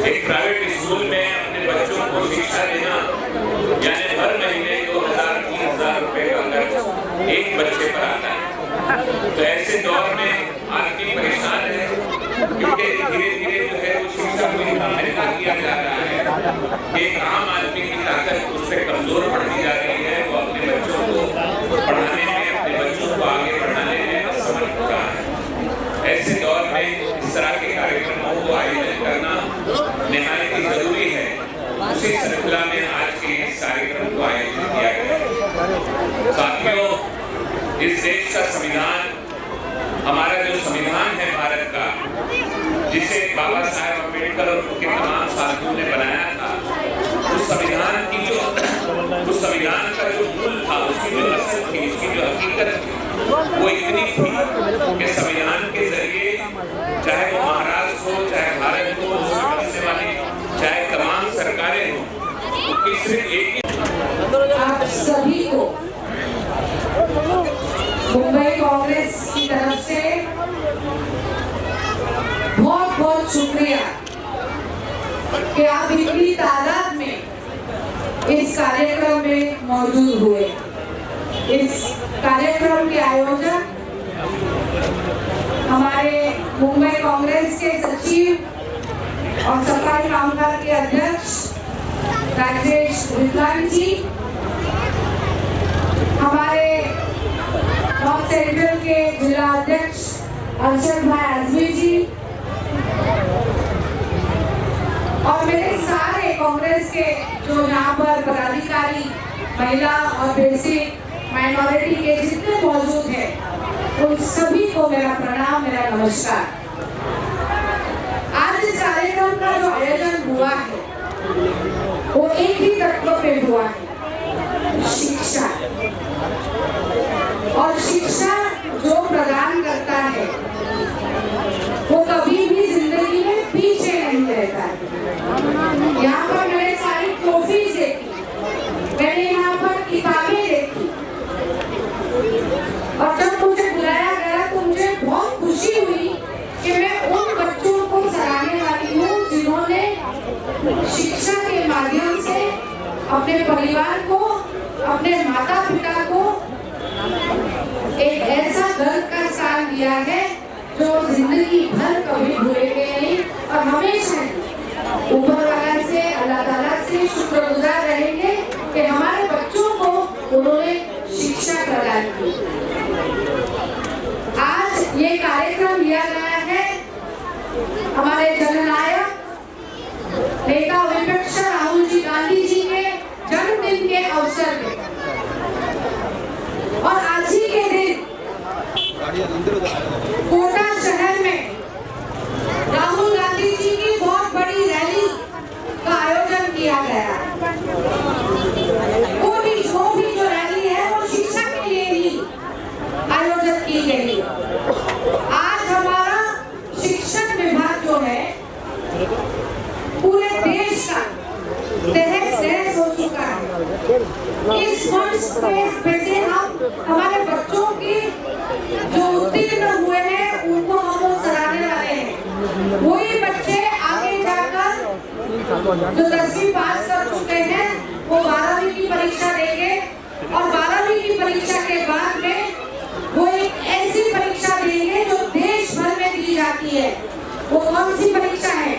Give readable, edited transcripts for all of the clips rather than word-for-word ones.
एक private school में अपने बच्चों को शिक्षा देना यानी हर महीने 2000-3000 रुपए का खर्च एक बच्चे पर आता है। तो ऐसे दौर में आदमी परेशान है क्योंकि धीरे धीरे जो है वो शिक्षा को इतना महंगा किया जा रहा है कि एक आम आदमी की ताकत उस पर कमजोर पड़ती जा रही है। वो अपने बच्चों को पढ़ाने में, अपने बच्चों को आगे बढ़ाने में असमर्थ हो रहा है। ऐसे दौर में इस तरह के कार्यक्रमों को आयोजित करना निहायत ही जरूरी है। उसी श्रृंखला में आज के इस कार्यक्रम को आयोजित किया गया। साथियों, इस देश का संविधान, हमारा जो संविधान है भारत का, जिसे बाबा साहेब अम्बेडकर और उनके तमाम साथियों ने बनाया था, उस संविधान का जो मूल था, उसकी जो असल थी, उसकी जो हकीकत थी, वो इतनी थी कि संविधान के जरिए चाहे वो महाराष्ट्र हो, चाहे भारत हो, उसमें बसने वाली चाहे तमाम सरकारें हो, उनकी सिर्फ एक ही आप सभी को मुंबई कांग्रेस की तरफ से बहुत बहुत शुक्रिया कि आप इतनी तादाद में इस कार्यक्रम में मौजूद हुए। इस कार्यक्रम के आयोजक हमारे मुंबई कांग्रेस के सचिव और सफाई कामगार के अध्यक्ष राजेश विद्वान जी, हमारे नॉर्थ सेंट्रल के जिला अध्यक्ष अरशद भाई आजमी जी और मेरे सारे कांग्रेस के जो यहाँ पर पदाधिकारी, महिला और बेसिक माइनॉरिटी के जितने मौजूद हैं, उन सभी को मेरा प्रणाम, मेरा नमस्कार। आज इस कार्यक्रम का जो आयोजन हुआ है वो एक ही तत्व पे हुआ है, शिक्षा। और शिक्षा जो प्रदान करता है वो कभी भी जिंदगी में पीछे नहीं रहता है। यहाँ पर मैंने सारी ट्रॉफीज देखी, मैंने यहाँ पर किताबें देखी और जब मुझे बुलाया गया तो मुझे बहुत खुशी हुई कि मैं उन बच्चों को सराहने वाली हूँ जिन्होंने शिक्षा के माध्यम से अपने परिवार को, अपने माता पिता को एक ऐसा घर का स्थान दिया है जो जिंदगी भर कभी भूलेंगे नहीं और हमेशा ऊपर वाला से, अल्लाह ताला से शुक्रगुजार रहेंगे कि हमारे बच्चों को उन्होंने शिक्षा प्रदान की। आज ये कार्यक्रम लिया गया है हमारे जननायक नेता विपक्ष राहुल जी गांधी जी के जन्मदिन के अवसर में, और आज ही के दिन कोटा शहर में राहुल गांधी जी की बहुत बड़ी रैली का आयोजन किया गया। वो भी जो रैली है वो शिक्षा के लिए ही आयोजित की गई। आज हमारा शिक्षण विभाग जो है पूरे देश का तहस नहस हो चुका है। इस मंच पे से हम हमारे बच्चों की जो उत्तीर्ण हुए हैं उनको हम सराहने वाले हैं। वही बच्चे आगे जाकर जो 10वीं पास कर चुके हैं वो 12वीं की परीक्षा देंगे और 12वीं की परीक्षा के बाद में वो एक ऐसी परीक्षा देंगे जो देश भर में दी जाती है। वो कौन सी परीक्षा है?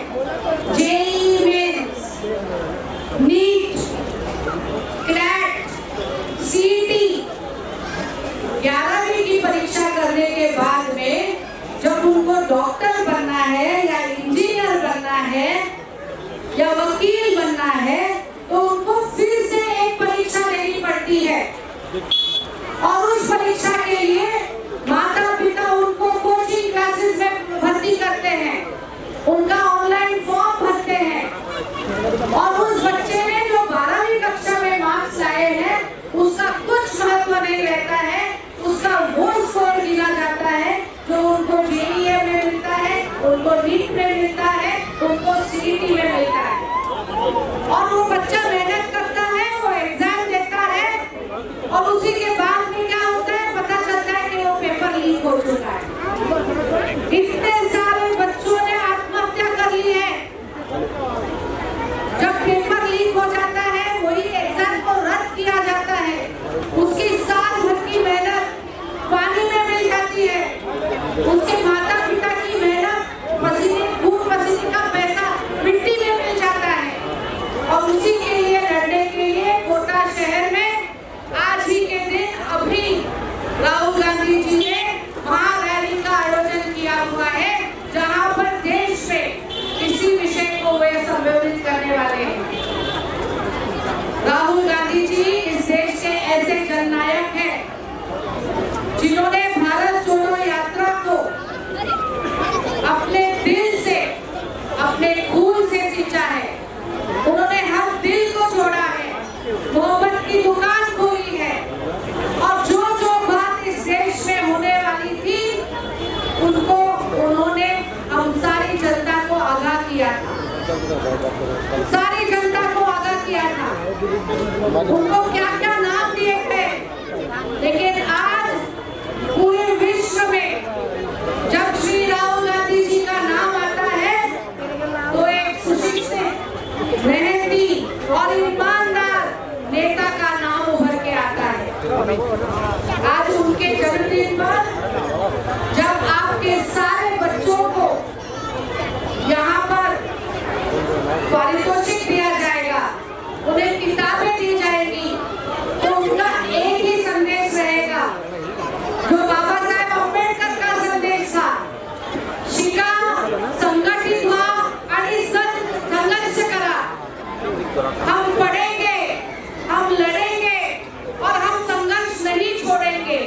JEE mains, NEET, CLAT, CET. 11वीं की परीक्षा करने के बाद में जब उनको डॉक्टर बनना है या इंजीनियर बनना है या वकील बनना है तो उनको फिर से एक परीक्षा देनी पड़ती है और उस परीक्षा के लिए माता पिता उनको कोचिंग क्लासेस में भर्ती करते हैं, उनका ऑनलाइन फॉर्म भरते हैं और उस बच्चे ने जो 12वीं कक्षा में मार्क्स लाए हैं उसका कुछ महत्व नहीं रहता है। उसका वो स्कोर गिना जाता है जो उनको जेईई में मिलता है, उनको नीट में मिलता है, उनको सीईटी में मिलता है। और वो बच्चा मेहनत करता है, वो एग्जाम देता है और उसी के बाद में क्या होता है पता चलता है कि वो पेपर लीक हो चुका है। इतने सारे बच्चों ने आत्महत्या कर ली है संबोधित करने वाले हैं। राहुल गांधी जी इस देश के ऐसे जननायक हैं जिन्होंने भारत जोड़ो यात्रा को अपने दिल से, अपने खून से सींचा है। उन्होंने हर दिल को जोड़ा है, मोहब्बत की दुकान खोली है और जो जो बात इस देश में होने वाली थी उनको उन्होंने हम सारी जनता को आगाह किया था, सारी जनता को आगाह किया था। उनको क्या क्या नाम दिए थे, लेकिन आज पूरे विश्व में जब श्री राहुल गांधी जी का नाम आता है तो एक सुशिक्षित, मेहनती और ईमानदार नेता का नाम उभर के आता है। आज उनके जन्मदिन पर जब आपके सारे बच्चों को यहाँ पर पारितोषिक दिया जाएगा, उन्हें किताबें दी जाएगी, तो उनका एक ही संदेश रहेगा जो बाबा साहेब आंबेडकर का संदेश था, शिका, संगठित व्हा आणि संघर्ष करा। हम पढ़ेंगे, हम लड़ेंगे और हम संघर्ष नहीं छोड़ेंगे।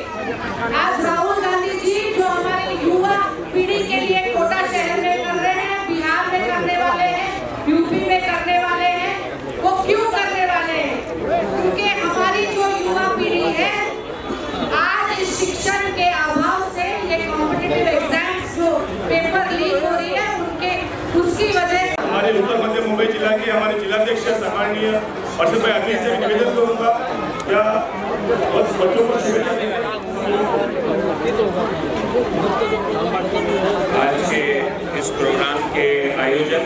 आज राहुल गांधी जी जो हमारी युवा पीढ़ी के लिए कोटा शहर में कर रहे हैं, बिहार में करने वाले हैं, यूपी में करने वाले हैं, वो क्यों करने वाले हैं? क्योंकि हमारी जो युवा पीढ़ी है आज इस शिक्षण के अभाव से ये कॉम्पिटिटिव एग्जाम्स जो पेपर लीक हो रही है उसकी वजह से हमारे उत्तर मध्य मुंबई जिला के हमारे जिलाध्यक्ष सम्माननीय अर्षद भाई अग्नि से निवेदन करूंगा क्या बच्चों को आज के इस प्रोग्राम के आयोजक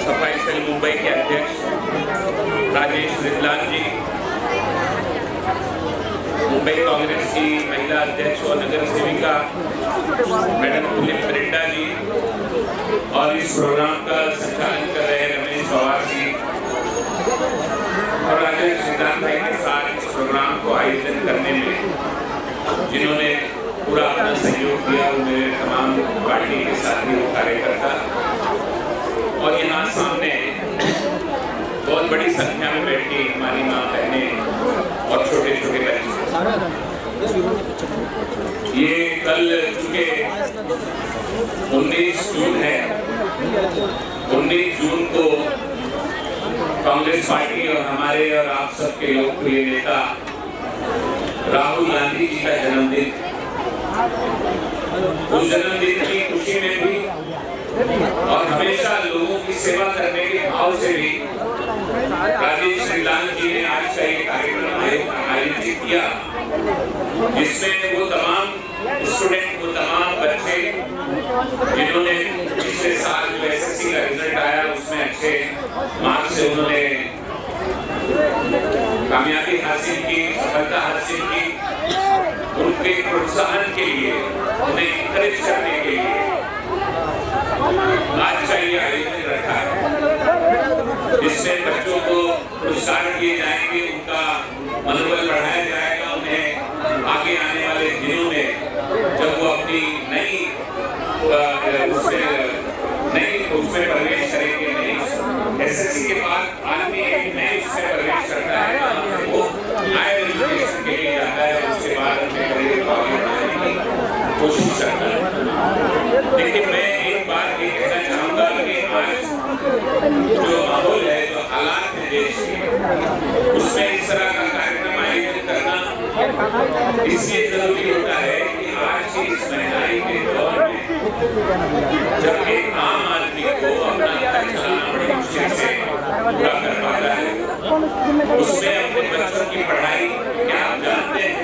सफाई सेल मुंबई के अध्यक्ष राजेश रिजलान जी, मुंबई कांग्रेस की महिला अध्यक्ष और नगर सेविका मैडम पुलिप परिंडा जी और इस प्रोग्राम का संचालन कर रहे रमेश पवार जी और राजेश सिद्धांत भाई के साथ इस प्रोग्राम को आयोजन करने में जिन्होंने पूरा अपना सहयोग दिया, वो मेरे तमाम पार्टी के साथी और कार्यकर्ता और यहाँ सामने बहुत बड़ी संख्या में बैठी हमारी माँ बहनें और छोटे छोटे बच्चे। ये कल चूंकि 19 जून है, 19 जून को कांग्रेस पार्टी और हमारे और आप सबके लोकप्रिय नेता राहुल गांधी जी का जन्मदिन, उस जन्मदिन की खुशी में भी और हमेशा लोगों की सेवा करने के भाव से भी राजेश रिजलान जी ने आज का ये कार्यक्रम आयोजित किया, जिसमें वो तमाम स्टूडेंट, वो तमाम बच्चे जिन्होंने पिछले साल जो एसएससी का रिजल्ट आया उसमें अच्छे मार्क्स से उन्होंने कामयाबी हासिल की, सफलता हासिल की, उनके प्रोत्साहन के लिए, उन्हें इंकरेज करने के लिए आज का ये आयोजन रखा है, जिसमें बच्चों को पुरस्कार दिए जाएंगे, उनका मनोबल बढ़ाया जाएगा, उन्हें आगे आने वाले दिनों में जब वो अपनी नई उसमें प्रवेश करेंगे, नई एसएससी के बाद आदमी एक नए उसमें प्रवेश करता है, वो हायर एजुकेशन के लिए जाता है, उसके बाद अपने करियर को आगे बढ़ाने की कोशिश करता है। लेकिन मैं एक बात ये कहना चाहूँगा कि आज जो माहौल है, जो हालात है देश के, उसमें इस तरह का कार्यक्रम आयोजित करना इसलिए जरूरी होता है कि आज की इस महंगाई के दौर में जब एक आम आदमी को अपना घर चलाना बड़ी मुश्किल से पूरा कर पाता है, उसमें अपने बच्चों की पढ़ाई क्या आप जानते हैं?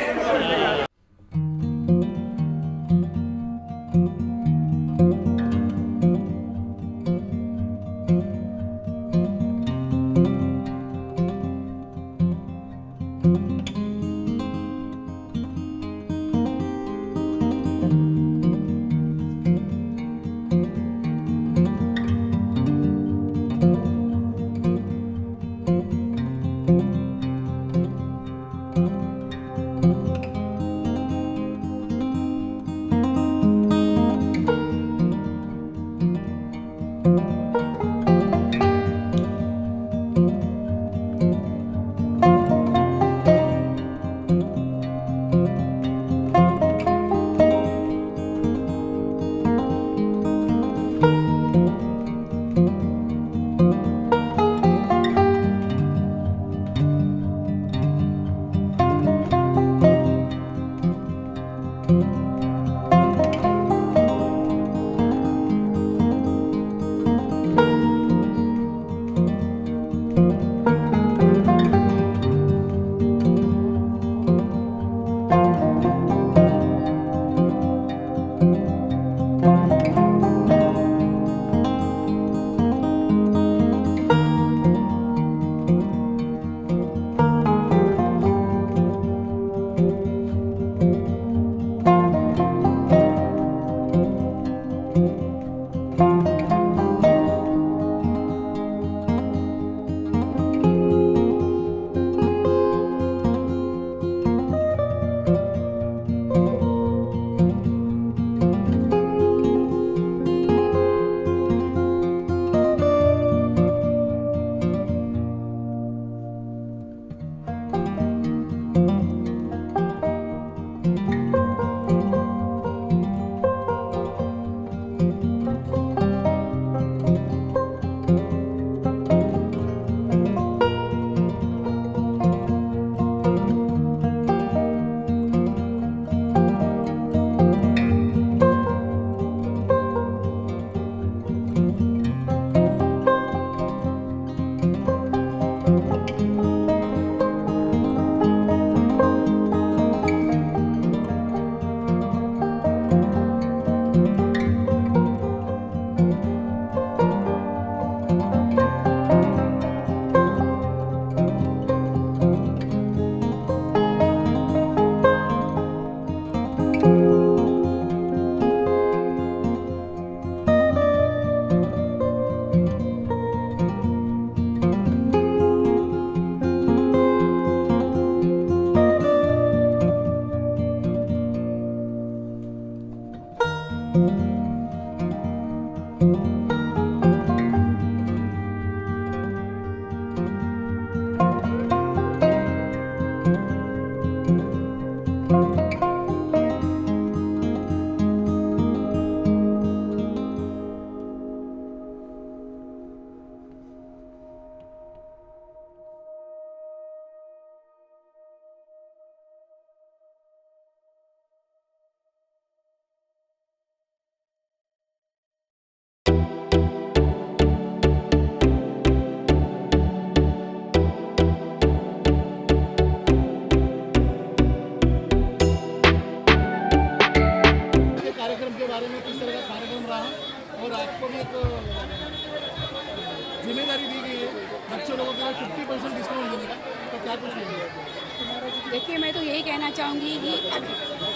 जिम्मेदारी दी गई है बच्चे लोगों के लिए 50% डिस्काउंट देने का, तो क्या कुछ नहीं। देखिए, मैं तो यही कहना चाहूँगी कि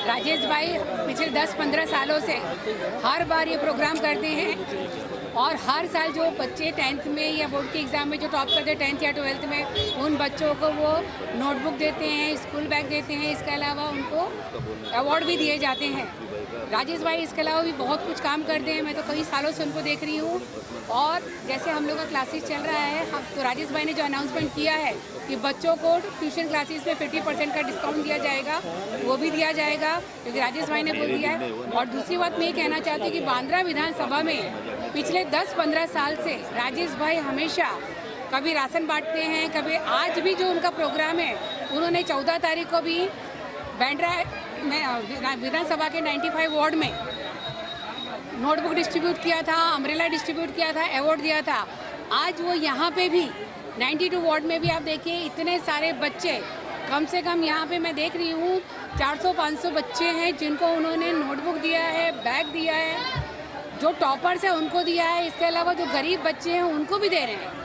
राजेश भाई पिछले 10-15 सालों से हर बार ये प्रोग्राम करते हैं और हर साल जो बच्चे 10th में या बोर्ड के एग्ज़ाम में जो टॉप करते हैं 10th या 12th में, उन बच्चों को वो नोटबुक देते हैं, स्कूल बैग देते हैं। इसके अलावा उनको अवार्ड भी दिए जाते हैं। राजेश भाई इसके अलावा भी बहुत कुछ काम करते हैं। मैं तो कई सालों से उनको देख रही हूँ। और जैसे हम लोग का क्लासेस चल रहा है, तो राजेश भाई ने जो अनाउंसमेंट किया है कि बच्चों को ट्यूशन क्लासेस में 50% का डिस्काउंट दिया जाएगा, वो भी दिया जाएगा क्योंकि राजेश भाई ने बोल दिया है। और दूसरी बात मैं ये कहना चाहती हूँ कि बांद्रा विधानसभा में पिछले 10-15 साल से राजेश भाई हमेशा कभी राशन बांटते हैं, कभी आज भी जो उनका प्रोग्राम है, उन्होंने 14 तारीख को भी बांद्रा में विधानसभा के 95 वार्ड में नोटबुक डिस्ट्रीब्यूट किया था, अम्ब्रेला डिस्ट्रीब्यूट किया था, अवार्ड दिया था। आज वो यहाँ पे भी 92 वार्ड में भी आप देखिए इतने सारे बच्चे, कम से कम यहाँ पे मैं देख रही हूँ 400-500 बच्चे हैं जिनको उन्होंने नोटबुक दिया है, बैग दिया है। जो टॉपर्स है उनको दिया है, इसके अलावा जो गरीब बच्चे हैं उनको भी दे रहे हैं।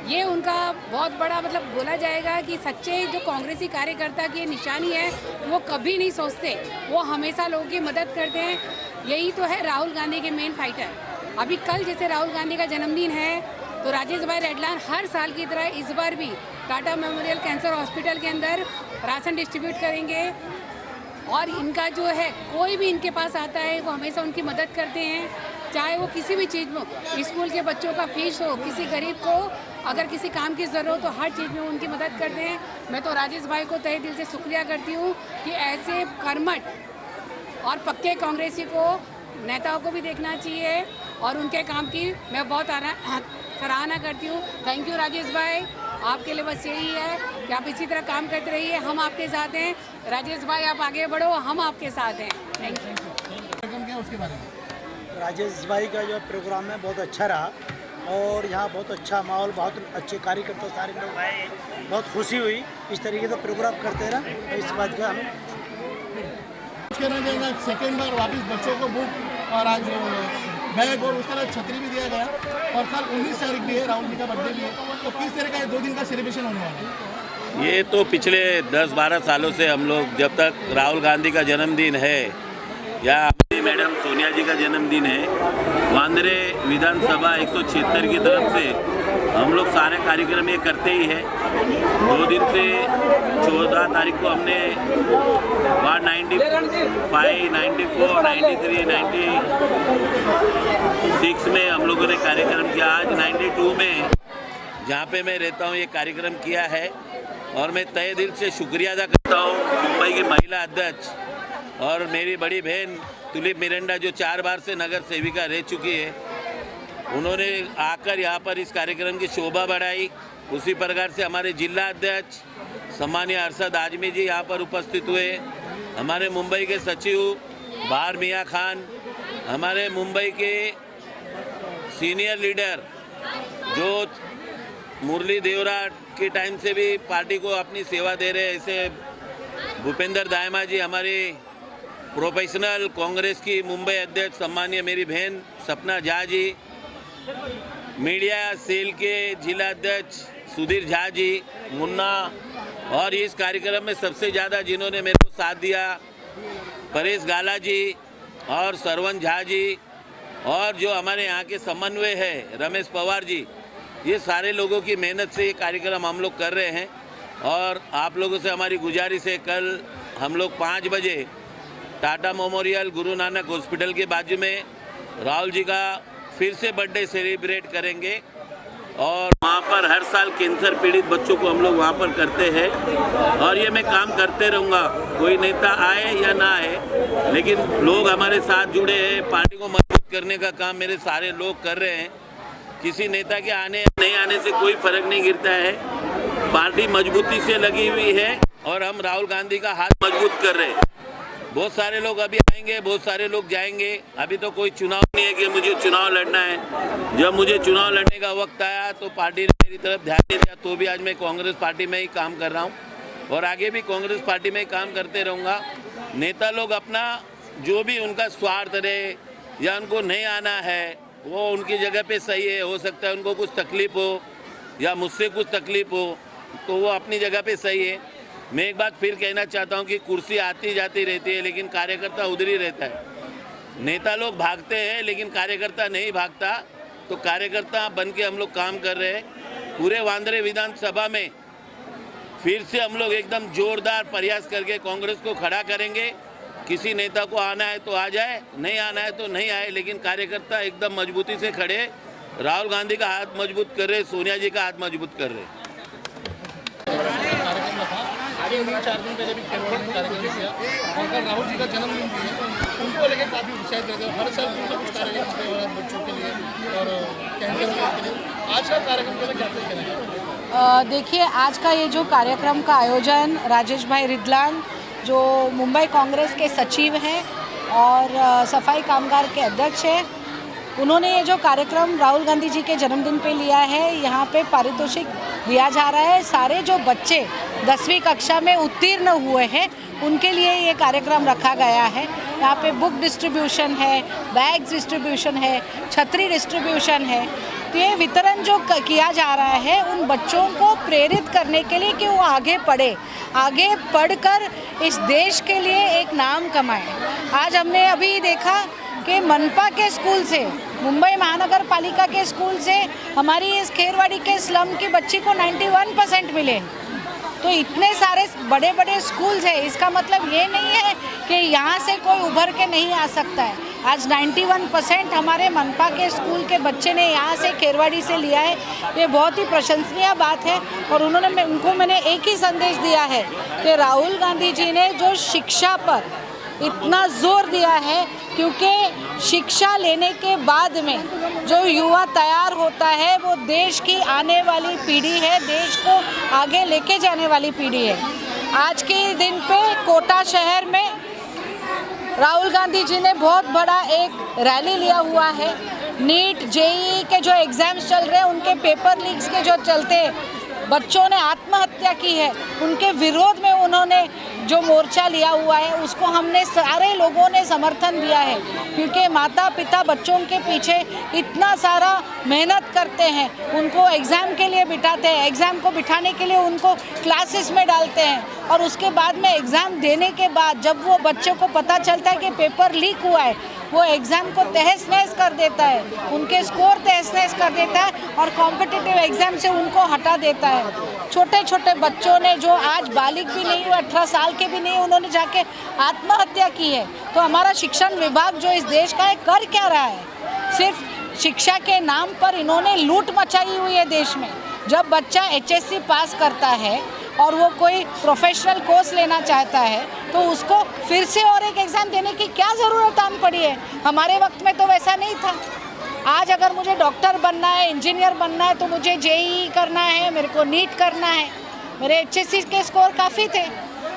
ये उनका बहुत बड़ा मतलब बोला जाएगा कि सच्चे जो कांग्रेसी कार्यकर्ता की निशानी है, वो कभी नहीं सोचते, वो हमेशा लोगों की मदद करते हैं। यही तो है राहुल गांधी के मेन फाइटर। अभी कल जैसे राहुल गांधी का जन्मदिन है, तो राजेश भाई रेडलान हर साल की तरह इस बार भी टाटा मेमोरियल कैंसर हॉस्पिटल के अंदर राशन डिस्ट्रीब्यूट करेंगे। और इनका जो है कोई भी इनके पास आता है, वो हमेशा उनकी मदद करते हैं, चाहे वो किसी भी चीज़ में, स्कूल के बच्चों का फीस हो, किसी गरीब को अगर किसी काम की ज़रूरत हो, हर चीज़ में उनकी मदद करते हैं। मैं तो राजेश भाई को तहे दिल से शुक्रिया करती हूँ कि ऐसे कर्मठ और पक्के कांग्रेसी को नेताओं को भी देखना चाहिए और उनके काम की मैं बहुत सराहना करती हूँ। थैंक यू राजेश भाई, आपके लिए बस यही है कि आप इसी तरह काम करते रहिए, हम आपके साथ हैं। राजेश भाई आप आगे बढ़ो, हम आपके साथ हैं। Thank you. क्या उसके बारे में? राजेश भाई का जो प्रोग्राम है बहुत अच्छा रहा और यहाँ बहुत अच्छा माहौल, बहुत अच्छे कार्यकर्ता सारे लोग आए, बहुत खुशी हुई। इस तरीके से प्रोग्राम करते रहा, इस बात का हम कहना चाहेंगे सेकेंड बार वापस बच्चों को बुक और आज बैग और उसके बाद छतरी भी दिया गया और कल 19 तारीख भी है, राहुल जी का बर्थडे भी है। तो किस तरह का 2 दिन का सेलिब्रेशन होने वाला है? ये तो पिछले 10-12 सालों से हम लोग, जब तक राहुल गांधी का जन्मदिन है या हमारी मैडम सोनिया जी का जन्मदिन है, वांद्रे विधानसभा 176 की तरफ से हम लोग सारे कार्यक्रम ये करते ही हैं। 2 दिन से 14 तारीख को हमने वार्ड 95, 94, 93, 96 में हम लोगों ने कार्यक्रम किया। आज 92 में जहाँ पे मैं रहता हूँ ये कार्यक्रम किया है और मैं तहे दिल से शुक्रिया अदा करता हूँ मुंबई की महिला अध्यक्ष और मेरी बड़ी बहन तुलिप मिरंडा जो 4 बार से नगर सेविका रह चुकी है। उन्होंने आकर यहाँ पर इस कार्यक्रम की शोभा बढ़ाई। उसी प्रकार से हमारे जिला अध्यक्ष सम्मानीय अरशद आजमी जी यहाँ पर उपस्थित हुए। हमारे मुंबई के सचिव बाहर मियाँ खान, हमारे मुंबई के सीनियर लीडर जो मुरली देवरा के टाइम से भी पार्टी को अपनी सेवा दे रहे, ऐसे भूपेंद्र दायमा जी, हमारी प्रोफेशनल कांग्रेस की मुंबई अध्यक्ष सम्मानीय मेरी बहन सपना झा जी, मीडिया सेल के जिला अध्यक्ष सुधीर झा जी, मुन्ना, और इस कार्यक्रम में सबसे ज़्यादा जिन्होंने मेरे को साथ दिया परेश गाला जी और सरवन झा जी, और जो हमारे यहाँ के समन्वय है रमेश पवार जी। ये सारे लोगों की मेहनत से ये कार्यक्रम हम लोग कर रहे हैं। और आप लोगों से हमारी गुजारिश है, कल हम लोग 5 बजे टाटा मेमोरियल गुरु नानक हॉस्पिटल के बाजू में राहुल जी का फिर से बर्थडे सेलिब्रेट करेंगे और वहाँ पर हर साल कैंसर पीड़ित बच्चों को हम लोग वहाँ पर करते हैं। और ये मैं काम करते रहूँगा, कोई नेता आए या ना आए, लेकिन लोग हमारे साथ जुड़े हैं। पार्टी को मजबूत करने का काम मेरे सारे लोग कर रहे हैं। किसी नेता के आने या नहीं आने से कोई फर्क नहीं गिरता है। पार्टी मजबूती से लगी हुई है और हम राहुल गांधी का हाथ मजबूत कर रहे हैं। बहुत सारे लोग अभी आएंगे, बहुत सारे लोग जाएंगे। अभी तो कोई चुनाव नहीं है कि मुझे चुनाव लड़ना है। जब मुझे चुनाव लड़ने का वक्त आया तो पार्टी ने मेरी तरफ ध्यान नहीं दिया, तो भी आज मैं कांग्रेस पार्टी में ही काम कर रहा हूँ और आगे भी कांग्रेस पार्टी में ही काम करते रहूँगा। नेता लोग अपना जो भी उनका स्वार्थ रहे या उनको नहीं आना है वो उनकी जगह पे सही है। हो सकता है उनको कुछ तकलीफ हो या मुझसे कुछ तकलीफ हो, तो वो अपनी जगह पे सही है। मैं एक बात फिर कहना चाहता हूँ कि कुर्सी आती जाती रहती है, लेकिन कार्यकर्ता उधर ही रहता है। नेता लोग भागते हैं लेकिन कार्यकर्ता नहीं भागता। तो कार्यकर्ता बन के हम लोग काम कर रहे हैं। पूरे वांद्रे विधानसभा में फिर से हम लोग एकदम जोरदार प्रयास करके कांग्रेस को खड़ा करेंगे। किसी नेता को आना है तो आ जाए, नहीं आना है तो नहीं आए, लेकिन कार्यकर्ता एकदम मजबूती से खड़े। राहुल गांधी का हाथ मजबूत कर रहे, सोनिया जी का हाथ मजबूत कर रहे। आगे 4 दिन पहले भी खेलवाड़ में कार्यक्रम किया और कल राहुल जी का जन्मदिन भी है, उनको लेकर काफ़ी उत्साहित रहते हैं। हर साल कुछ ना कुछ कार्यक्रम होते हैं बच्चों के लिए और कैंसर के लिए। आज का कार्यक्रम के क्या कुछ करेंगे? देखिए, आज का ये जो कार्यक्रम का आयोजन राजेश भाई रिदलान जो मुंबई कांग्रेस के सचिव हैं और सफाई कामगार के अध्यक्ष हैं, उन्होंने ये जो कार्यक्रम राहुल गांधी जी के जन्मदिन पे लिया है, यहाँ पे पारितोषिक दिया जा रहा है। सारे जो बच्चे 10वीं कक्षा में उत्तीर्ण हुए हैं उनके लिए ये कार्यक्रम रखा गया है। यहाँ पे बुक डिस्ट्रीब्यूशन है, बैग्स डिस्ट्रीब्यूशन है, छतरी डिस्ट्रीब्यूशन है। तो ये वितरण जो किया जा रहा है उन बच्चों को प्रेरित करने के लिए कि वो आगे पढ़े, आगे पढ़कर इस देश के लिए एक नाम कमाएं। आज हमने अभी देखा कि मनपा के स्कूल से, मुंबई महानगर पालिका के स्कूल से हमारी इस खेरवाड़ी के स्लम की बच्ची को 91% मिले। तो इतने सारे बड़े बड़े स्कूल्स हैं, इसका मतलब ये नहीं है कि यहाँ से कोई उभर के नहीं आ सकता है। आज 91% हमारे मनपा के स्कूल के बच्चे ने यहाँ से खेरवाड़ी से लिया है। ये बहुत ही प्रशंसनीय बात है। और उनको मैंने एक ही संदेश दिया है कि राहुल गांधी जी ने जो शिक्षा पर इतना जोर दिया है, क्योंकि शिक्षा लेने के बाद में जो युवा तैयार होता है वो देश की आने वाली पीढ़ी है, देश को आगे लेके जाने वाली पीढ़ी है। आज के दिन पे कोटा शहर में राहुल गांधी जी ने बहुत बड़ा एक रैली लिया हुआ है। नीट जेईई के जो एग्ज़ाम्स चल रहे हैं उनके पेपर लीक्स के जो चलते बच्चों ने आत्महत्या की है, उनके विरोध में उन्होंने जो मोर्चा लिया हुआ है उसको हमने सारे लोगों ने समर्थन दिया है, क्योंकि माता पिता बच्चों के पीछे इतना सारा मेहनत करते हैं, उनको एग्ज़ाम के लिए बिठाते हैं, एग्ज़ाम को बिठाने के लिए उनको क्लासेस में डालते हैं और उसके बाद में एग्ज़ाम देने के बाद जब वो बच्चों को पता चलता है कि पेपर लीक हुआ है, वो एग्ज़ाम को तहस नहस कर देता है, उनके स्कोर तहस नहस कर देता है और कॉम्पिटिटिव एग्ज़ाम से उनको हटा देता है। छोटे छोटे बच्चों ने जो आज बालिग भी नहीं हुए, 18 साल के भी नहीं, उन्होंने जाके आत्महत्या की है। तो हमारा शिक्षण विभाग जो इस देश का है कर क्या रहा है? सिर्फ शिक्षा के नाम पर इन्होंने लूट मचाई हुई है देश में। जब बच्चा HSC पास करता है और वो कोई प्रोफेशनल कोर्स लेना चाहता है तो उसको फिर से और एक एग्ज़ाम देने की क्या ज़रूरत आन पड़ी है? हमारे वक्त में तो वैसा नहीं था। आज अगर मुझे डॉक्टर बनना है, इंजीनियर बनना है तो मुझे JEE करना है, मेरे को नीट करना है। मेरे HSC के स्कोर काफ़ी थे।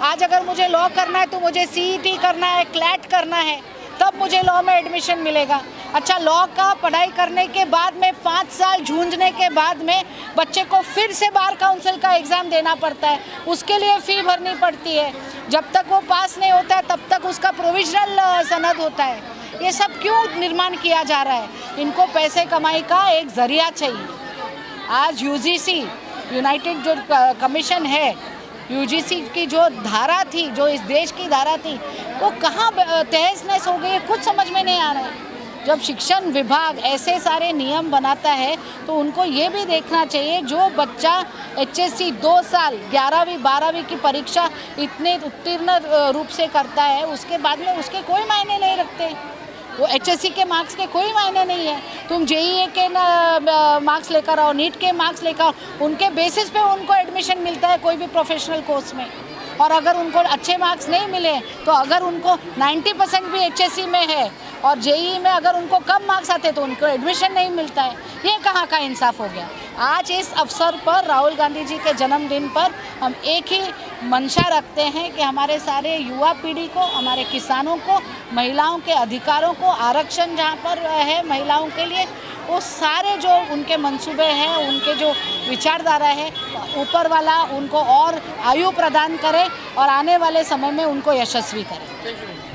आज अगर मुझे लॉ करना है तो मुझे CET करना है, क्लैट करना है, तब मुझे लॉ में एडमिशन मिलेगा। अच्छा, लॉ का पढ़ाई करने के बाद में 5 साल झूंझने के बाद में बच्चे को फिर से बार काउंसिल का एग्ज़ाम देना पड़ता है, उसके लिए फ़ी भरनी पड़ती है। जब तक वो पास नहीं होता है तब तक उसका प्रोविजनल सनद होता है। ये सब क्यों निर्माण किया जा रहा है? इनको पैसे कमाई का एक ज़रिया चाहिए। आज UGC यूनाइटेड जो कमीशन है, UGC की जो धारा थी, जो इस देश की धारा थी, वो कहाँ तहस नहस हो गई, कुछ समझ में नहीं आ रहा है। जब शिक्षण विभाग ऐसे सारे नियम बनाता है तो उनको ये भी देखना चाहिए जो बच्चा HSC 2 साल 11वीं 12वीं की परीक्षा इतने उत्तीर्ण रूप से करता है, उसके बाद में उसके कोई मायने नहीं रखते। वो HSC के मार्क्स के कोई मायने नहीं है। तुम JEE के मार्क्स लेकर आओ, नीट के मार्क्स लेकर आओ, उनके बेसिस पे उनको एडमिशन मिलता है कोई भी प्रोफेशनल कोर्स में। और अगर उनको अच्छे मार्क्स नहीं मिले तो अगर उनको 90% भी HSC में है और JEE में अगर उनको कम मार्क्स आते तो उनको एडमिशन नहीं मिलता है। ये कहाँ का इंसाफ हो गया? आज इस अवसर पर राहुल गांधी जी के जन्मदिन पर हम एक ही मंशा रखते हैं कि हमारे सारे युवा पीढ़ी को, हमारे किसानों को, महिलाओं के अधिकारों को, आरक्षण जहाँ पर है महिलाओं के लिए, वो सारे जो उनके मंसूबे हैं, उनके जो विचारधारा है, ऊपर वाला उनको और आयु प्रदान करे और आने वाले समय में उनको यशस्वी करे।